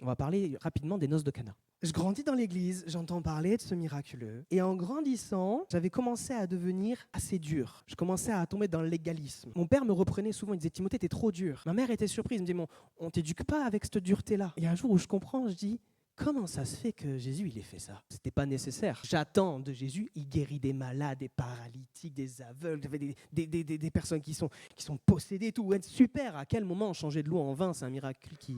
On va parler rapidement des noces de Cana. Je grandis dans l'église, j'entends parler de ce miraculeux. Et en grandissant, j'avais commencé à devenir assez dur. Je commençais à tomber dans le légalisme. Mon père me reprenait souvent, il disait « Timothée, t'es trop dur ». Ma mère était surprise, elle me dit « On t'éduque pas avec cette dureté-là ». Et un jour où je comprends, je dis « Comment ça se fait que Jésus, il ait fait ça ?» C'était pas nécessaire. J'attends de Jésus, il guérit des malades, des paralytiques, des aveugles, des personnes qui sont possédées, tout. Ouais, super, à quel moment changer de l'eau en vin, c'est un miracle qui...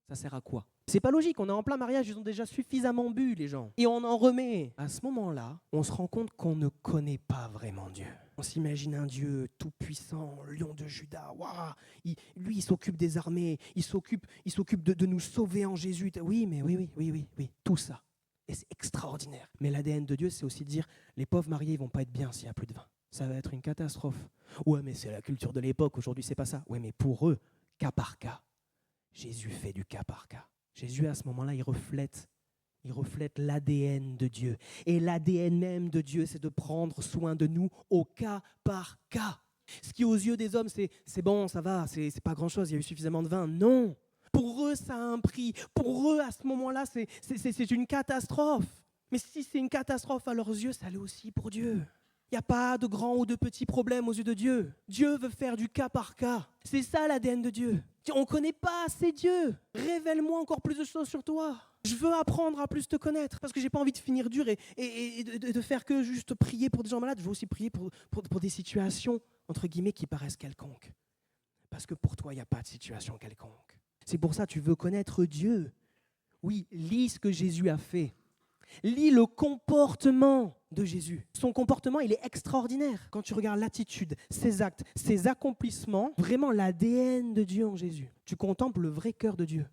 Ça sert à quoi? C'est pas logique, on est en plein mariage, ils ont déjà suffisamment bu, les gens. Et on en remet. À ce moment-là, on se rend compte qu'on ne connaît pas vraiment Dieu. On s'imagine un Dieu tout-puissant, lion de Juda. Waouh, lui, il s'occupe des armées, il s'occupe de nous sauver en Jésus. Oui, tout ça. Et c'est extraordinaire. Mais l'ADN de Dieu, c'est aussi de dire, les pauvres mariés, ils vont pas être bien s'il n'y a plus de vin. Ça va être une catastrophe. Ouais, mais c'est la culture de l'époque, aujourd'hui, c'est pas ça. Ouais, mais pour eux, cas par cas. Jésus fait du cas par cas. Jésus, à ce moment-là, il reflète l'ADN de Dieu. Et l'ADN même de Dieu, c'est de prendre soin de nous au cas par cas. Ce qui, aux yeux des hommes, c'est bon, ça va, c'est pas grand-chose, il y a eu suffisamment de vin. Non. Pour eux, ça a un prix. Pour eux, à ce moment-là, c'est une catastrophe. Mais si c'est une catastrophe à leurs yeux, ça l'est aussi pour Dieu. Il n'y a pas de grands ou de petits problèmes aux yeux de Dieu. Dieu veut faire du cas par cas. C'est ça l'ADN de Dieu. On ne connaît pas assez Dieu. Révèle-moi encore plus de choses sur toi. Je veux apprendre à plus te connaître parce que je n'ai pas envie de finir dur et de faire que juste prier pour des gens malades. Je veux aussi prier pour des situations, entre guillemets, qui paraissent quelconques. Parce que pour toi, il n'y a pas de situation quelconque. C'est pour ça que tu veux connaître Dieu. Oui, lis ce que Jésus a fait. Lis le comportement de Jésus. Son comportement, il est extraordinaire. Quand tu regardes l'attitude, ses actes, ses accomplissements, vraiment l'ADN de Dieu en Jésus. Tu contemples le vrai cœur de Dieu.